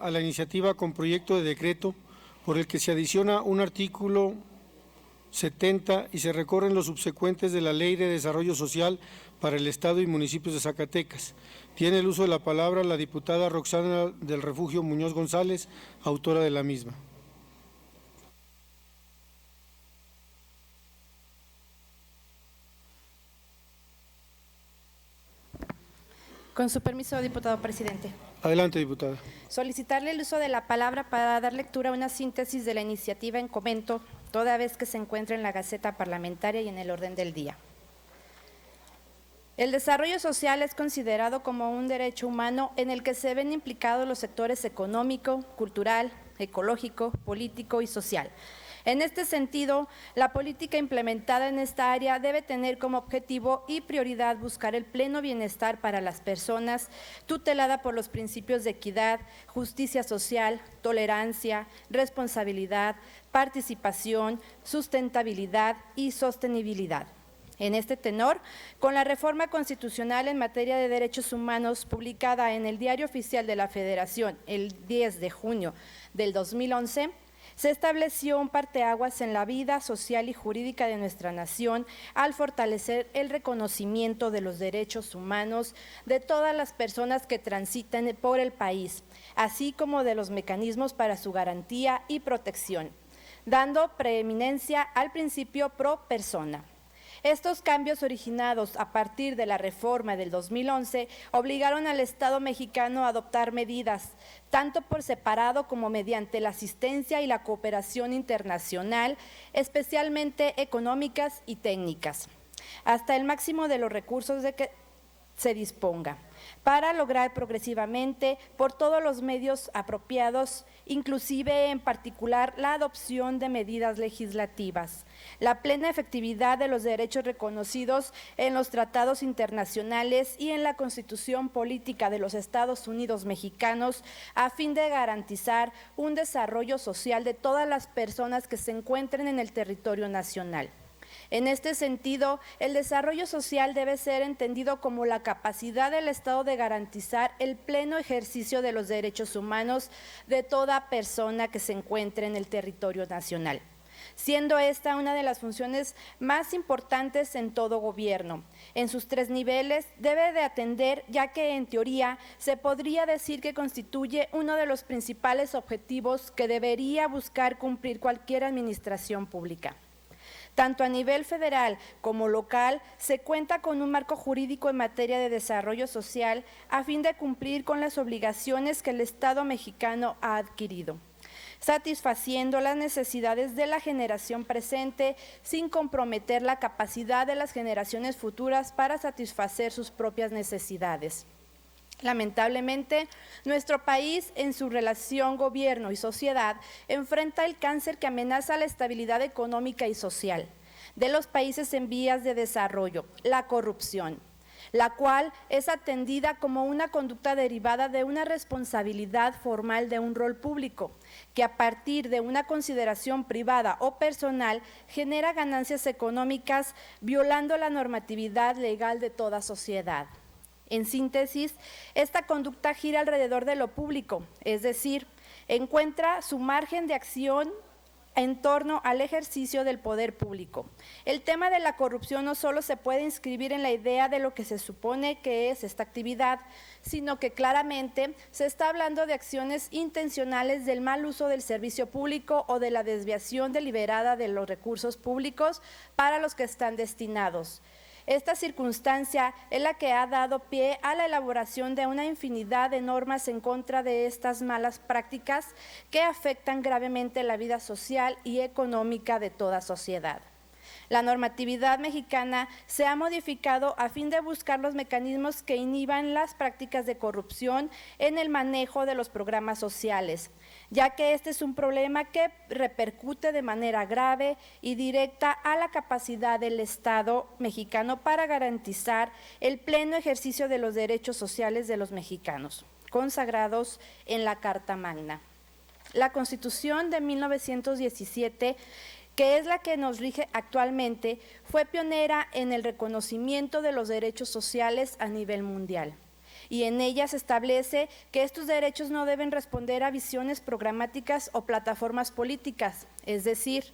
A la iniciativa con proyecto de decreto por el que se adiciona un artículo 70 y se recorren los subsecuentes de la Ley de Desarrollo Social para el Estado y municipios de Zacatecas. Tiene el uso de la palabra la diputada Roxana del Refugio Muñoz González, autora de la misma. Con su permiso, diputado presidente. Adelante, diputada. Solicitarle el uso de la palabra para dar lectura a una síntesis de la iniciativa en comento, toda vez que se encuentra en la Gaceta Parlamentaria y en el orden del día. El desarrollo social es considerado como un derecho humano en el que se ven implicados los sectores económico, cultural, ecológico, político y social. En este sentido, la política implementada en esta área debe tener como objetivo y prioridad buscar el pleno bienestar para las personas, tutelada por los principios de equidad, justicia social, tolerancia, responsabilidad, participación, sustentabilidad y sostenibilidad. En este tenor, con la reforma constitucional en materia de derechos humanos publicada en el Diario Oficial de la Federación el 10 de junio del 2011, se estableció un parteaguas en la vida social y jurídica de nuestra nación al fortalecer el reconocimiento de los derechos humanos de todas las personas que transitan por el país, así como de los mecanismos para su garantía y protección, dando preeminencia al principio pro persona. Estos cambios originados a partir de la reforma del 2011 obligaron al Estado mexicano a adoptar medidas, tanto por separado como mediante la asistencia y la cooperación internacional, especialmente económicas y técnicas, hasta el máximo de los recursos de que se disponga, para lograr progresivamente, por todos los medios apropiados, inclusive en particular la adopción de medidas legislativas, la plena efectividad de los derechos reconocidos en los tratados internacionales y en la Constitución Política de los Estados Unidos Mexicanos, a fin de garantizar un desarrollo social de todas las personas que se encuentren en el territorio nacional. En este sentido, el desarrollo social debe ser entendido como la capacidad del Estado de garantizar el pleno ejercicio de los derechos humanos de toda persona que se encuentre en el territorio nacional, siendo esta una de las funciones más importantes en todo gobierno. En sus tres niveles debe de atender, ya que en teoría se podría decir que constituye uno de los principales objetivos que debería buscar cumplir cualquier administración pública. Tanto a nivel federal como local, se cuenta con un marco jurídico en materia de desarrollo social a fin de cumplir con las obligaciones que el Estado mexicano ha adquirido, satisfaciendo las necesidades de la generación presente sin comprometer la capacidad de las generaciones futuras para satisfacer sus propias necesidades. Lamentablemente, nuestro país, en su relación gobierno y sociedad, enfrenta el cáncer que amenaza la estabilidad económica y social de los países en vías de desarrollo, la corrupción, la cual es atendida como una conducta derivada de una responsabilidad formal de un rol público, que a partir de una consideración privada o personal genera ganancias económicas violando la normatividad legal de toda sociedad. En síntesis, esta conducta gira alrededor de lo público, es decir, encuentra su margen de acción en torno al ejercicio del poder público. El tema de la corrupción no solo se puede inscribir en la idea de lo que se supone que es esta actividad, sino que claramente se está hablando de acciones intencionales del mal uso del servicio público o de la desviación deliberada de los recursos públicos para los que están destinados. Esta circunstancia es la que ha dado pie a la elaboración de una infinidad de normas en contra de estas malas prácticas que afectan gravemente la vida social y económica de toda sociedad. La normatividad mexicana se ha modificado a fin de buscar los mecanismos que inhiban las prácticas de corrupción en el manejo de los programas sociales, ya que este es un problema que repercute de manera grave y directa a la capacidad del Estado mexicano para garantizar el pleno ejercicio de los derechos sociales de los mexicanos, consagrados en la Carta Magna. La Constitución de 1917, que es la que nos rige actualmente, fue pionera en el reconocimiento de los derechos sociales a nivel mundial y en ella se establece que estos derechos no deben responder a visiones programáticas o plataformas políticas, es decir,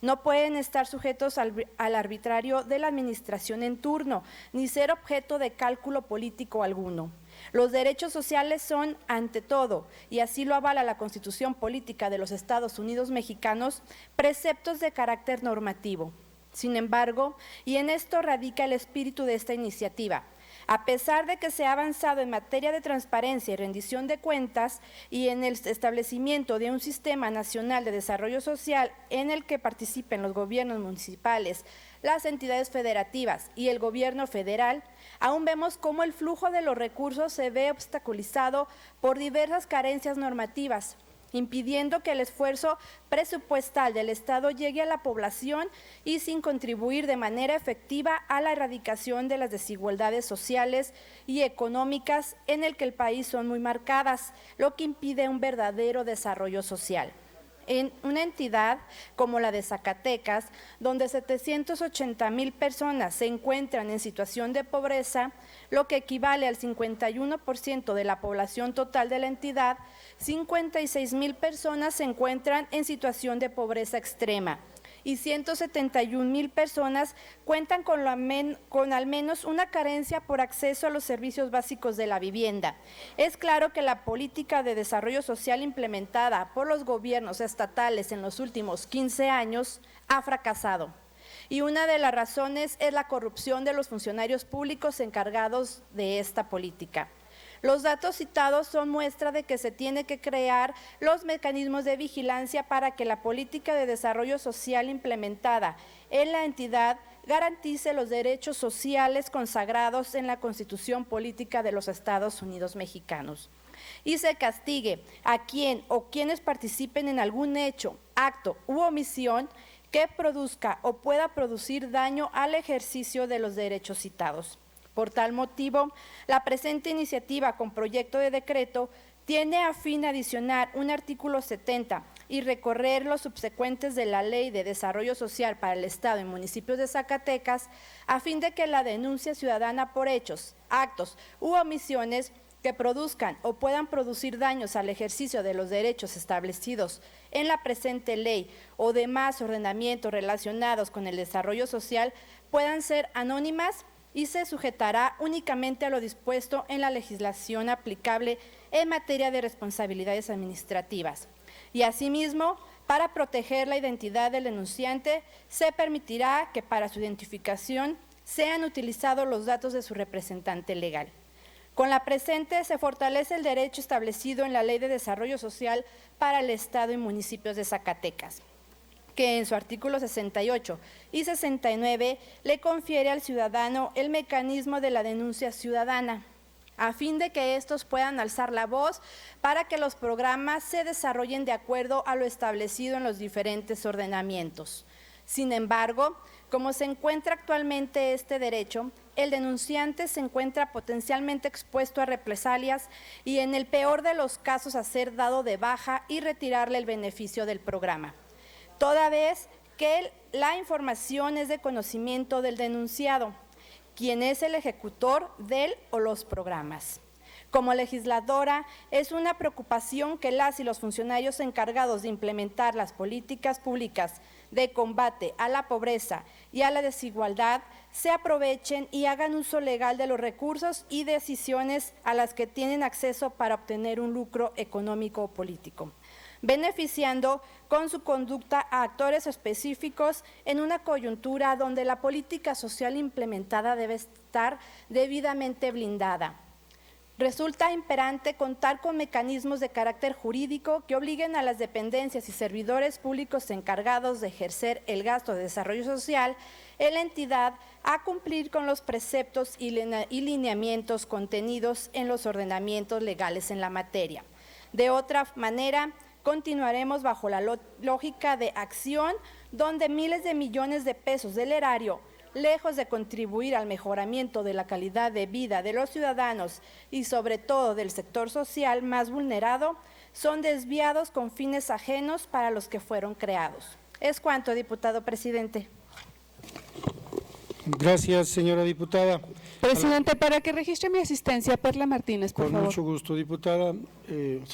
no pueden estar sujetos al arbitrario de la administración en turno, ni ser objeto de cálculo político alguno. Los derechos sociales son, ante todo, y así lo avala la Constitución Política de los Estados Unidos Mexicanos, preceptos de carácter normativo. Sin embargo, y en esto radica el espíritu de esta iniciativa, a pesar de que se ha avanzado en materia de transparencia y rendición de cuentas y en el establecimiento de un sistema nacional de desarrollo social en el que participen los gobiernos municipales, las entidades federativas y el gobierno federal, aún vemos cómo el flujo de los recursos se ve obstaculizado por diversas carencias normativas, impidiendo que el esfuerzo presupuestal del Estado llegue a la población y sin contribuir de manera efectiva a la erradicación de las desigualdades sociales y económicas en el que el país son muy marcadas, lo que impide un verdadero desarrollo social. En una entidad como la de Zacatecas, donde 780,000 personas se encuentran en situación de pobreza, lo que equivale al 51% de la población total de la entidad, 56,000 personas se encuentran en situación de pobreza extrema y 171,000 personas cuentan con al menos una carencia por acceso a los servicios básicos de la vivienda. Es claro que la política de desarrollo social implementada por los gobiernos estatales en los últimos 15 años ha fracasado. Y una de las razones es la corrupción de los funcionarios públicos encargados de esta política. Los datos citados son muestra de que se tiene que crear los mecanismos de vigilancia para que la política de desarrollo social implementada en la entidad garantice los derechos sociales consagrados en la Constitución Política de los Estados Unidos Mexicanos y se castigue a quien o quienes participen en algún hecho, acto u omisión que produzca o pueda producir daño al ejercicio de los derechos citados. Por tal motivo, la presente iniciativa con proyecto de decreto tiene a fin adicionar un artículo 70 y recorrer los subsecuentes de la Ley de Desarrollo Social para el Estado y Municipios de Zacatecas, a fin de que la denuncia ciudadana por hechos, actos u omisiones que produzcan o puedan producir daños al ejercicio de los derechos establecidos en la presente ley o demás ordenamientos relacionados con el desarrollo social puedan ser anónimas y se sujetará únicamente a lo dispuesto en la legislación aplicable en materia de responsabilidades administrativas. Y asimismo, para proteger la identidad del denunciante, se permitirá que para su identificación sean utilizados los datos de su representante legal. Con la presente se fortalece el derecho establecido en la Ley de Desarrollo Social para el Estado y municipios de Zacatecas, que en su artículo 68 y 69 le confiere al ciudadano el mecanismo de la denuncia ciudadana, a fin de que estos puedan alzar la voz para que los programas se desarrollen de acuerdo a lo establecido en los diferentes ordenamientos. Sin embargo, como se encuentra actualmente este derecho, el denunciante se encuentra potencialmente expuesto a represalias y en el peor de los casos a ser dado de baja y retirarle el beneficio del programa, toda vez que la información es de conocimiento del denunciado, quien es el ejecutor del o los programas. Como legisladora, es una preocupación que las y los funcionarios encargados de implementar las políticas públicas de combate a la pobreza y a la desigualdad se aprovechen y hagan uso legal de los recursos y decisiones a las que tienen acceso para obtener un lucro económico o político, beneficiando con su conducta a actores específicos en una coyuntura donde la política social implementada debe estar debidamente blindada. Resulta imperante contar con mecanismos de carácter jurídico que obliguen a las dependencias y servidores públicos encargados de ejercer el gasto de desarrollo social en la entidad a cumplir con los preceptos y lineamientos contenidos en los ordenamientos legales en la materia. De otra manera, continuaremos bajo la lógica de acción donde miles de millones de pesos del erario, lejos de contribuir al mejoramiento de la calidad de vida de los ciudadanos y sobre todo del sector social más vulnerado, son desviados con fines ajenos para los que fueron creados. Es cuanto, diputado presidente. Gracias, señora diputada. Presidente, para que registre mi asistencia, Perla Martínez, por Con favor. mucho gusto, diputada.